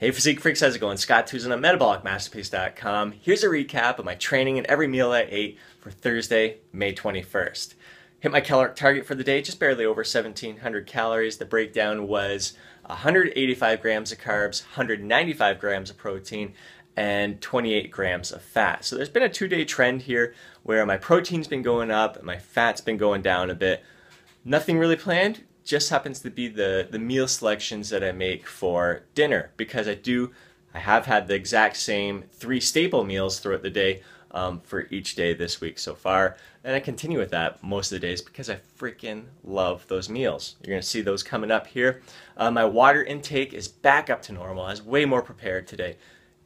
Hey Physique Freaks, how's it going? Scott Tuzan at MetabolicMasterpiece.com. Here's a recap of my training and every meal I ate for Thursday, May 21st. Hit my caloric target for the day, just barely over 1,700 calories. The breakdown was 185 grams of carbs, 195 grams of protein, and 28 grams of fat. So there's been a 2-day trend here where my protein's been going up and my fat's been going down a bit. Nothing really planned. Just happens to be the meal selections that I make for dinner, because I have had the exact same 3 staple meals throughout the day for each day this week so far, and I continue with that most of the days because I freaking love those meals. You're gonna see those coming up here. My water intake is back up to normal. I was way more prepared today.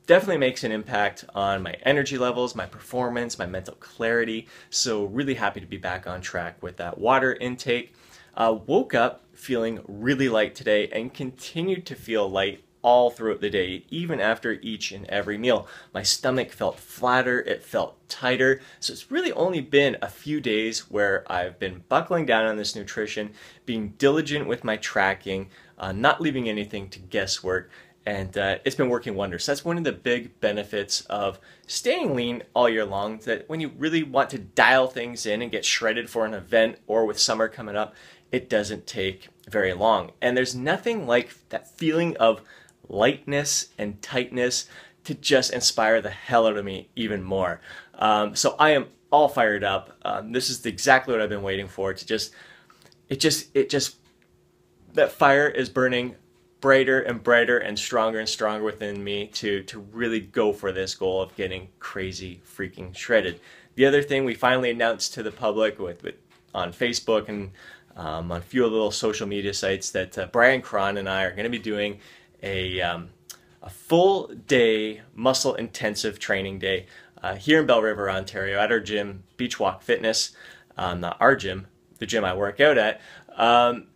Definitely makes an impact on my energy levels, my performance, my mental clarity, so really happy to be back on track with that water intake. Woke up feeling really light today and continued to feel light all throughout the day, even after each and every meal. My stomach felt flatter, it felt tighter, so it's really only been a few days where I've been buckling down on this nutrition, being diligent with my tracking, not leaving anything to guesswork, and it's been working wonders. That's one of the big benefits of staying lean all year long, that when you really want to dial things in and get shredded for an event or with summer coming up, it doesn't take very long. And there's nothing like that feeling of lightness and tightness to just inspire the hell out of me even more. So I am all fired up. This is exactly what I've been waiting for. That fire is burning brighter and brighter and stronger within me to really go for this goal of getting crazy freaking shredded. The other thing we finally announced to the public on Facebook and on a few little social media sites that Brian Cron and I are going to be doing a full day muscle intensive training day here in Bell River, Ontario at our gym, Beach Walk Fitness, not our gym, the gym I work out at.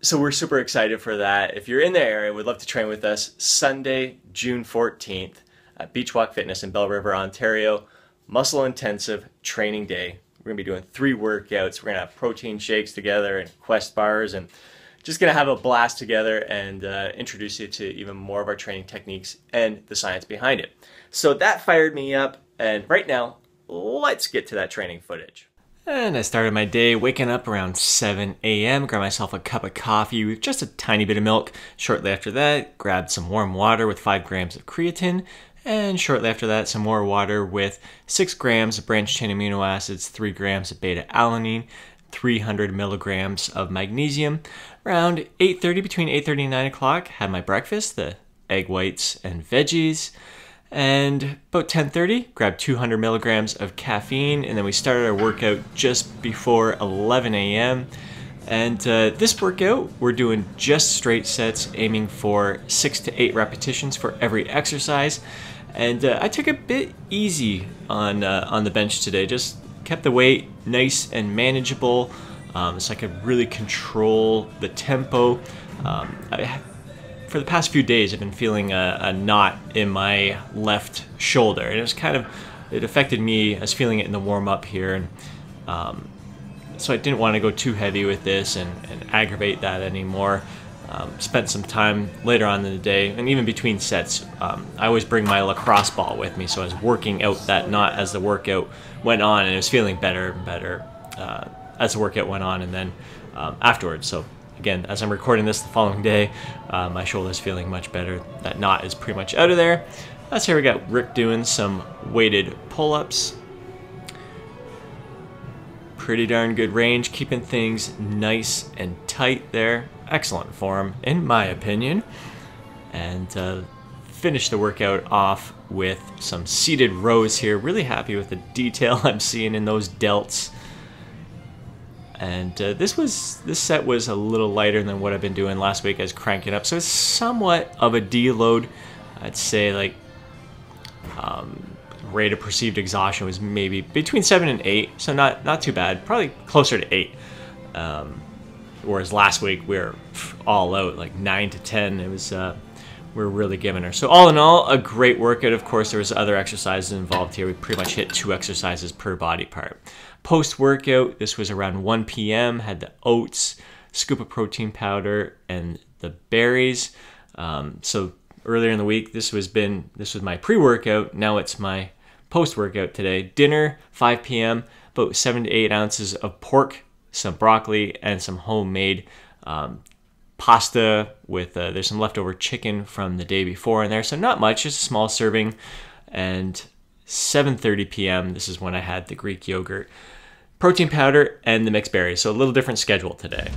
So we're super excited for that. If you're in the area, we'd love to train with us. Sunday, June 14th at Beach Walk Fitness in Bell River, Ontario, muscle intensive training day. We're going to be doing 3 workouts. We're going to have protein shakes together and Quest bars, and just going to have a blast together and introduce you to even more of our training techniques and the science behind it. So that fired me up, and right now, let's get to that training footage. And I started my day waking up around 7 a.m., grabbed myself a cup of coffee with just a tiny bit of milk. Shortly after that, grabbed some warm water with 5 grams of creatine. And shortly after that, some more water with 6 grams of branched chain amino acids, 3 grams of beta-alanine, 300 milligrams of magnesium. Around 8:30, between 8:30 and 9 o'clock, had my breakfast, the egg whites and veggies. And about 10:30, grabbed 200 milligrams of caffeine, and then we started our workout just before 11 a.m. And this workout, we're doing just straight sets, aiming for 6 to 8 repetitions for every exercise. And I took a bit easy on the bench today, just kept the weight nice and manageable, so I could really control the tempo. For the past few days, I've been feeling a knot in my left shoulder, and it affected me. I was feeling it in the warm-up here, and so I didn't want to go too heavy with this and aggravate that anymore. Spent some time later on in the day, and even between sets, I always bring my lacrosse ball with me, so I was working out that knot as the workout went on, and it was feeling better and better as the workout went on, and then afterwards. So again, as I'm recording this the following day, my shoulder's feeling much better. That knot is pretty much out of there. That's here we got Rick doing some weighted pull-ups. Pretty darn good range, keeping things nice and tight there. Excellent form, in my opinion. And finish the workout off with some seated rows here. Really happy with the detail I'm seeing in those delts. And this set was a little lighter than what I've been doing last week. I was cranking up, so it's somewhat of a deload. I'd say like rate of perceived exhaustion was maybe between 7 and 8, so not too bad. Probably closer to 8. Whereas last week we were all out, like 9 to 10. It was we were really giving her. So all in all, a great workout. Of course, there was other exercises involved here. We pretty much hit 2 exercises per body part. Post-workout, this was around 1 p.m., had the oats, scoop of protein powder, and the berries. So earlier in the week. This was my pre-workout. Now it's my post-workout today. Dinner, 5 p.m., about 7 to 8 ounces of pork, some broccoli, and some homemade pasta with, there's some leftover chicken from the day before in there. So not much, just a small serving. And 7:30 p.m., this is when I had the Greek yogurt, protein powder, and the mixed berries. So a little different schedule today.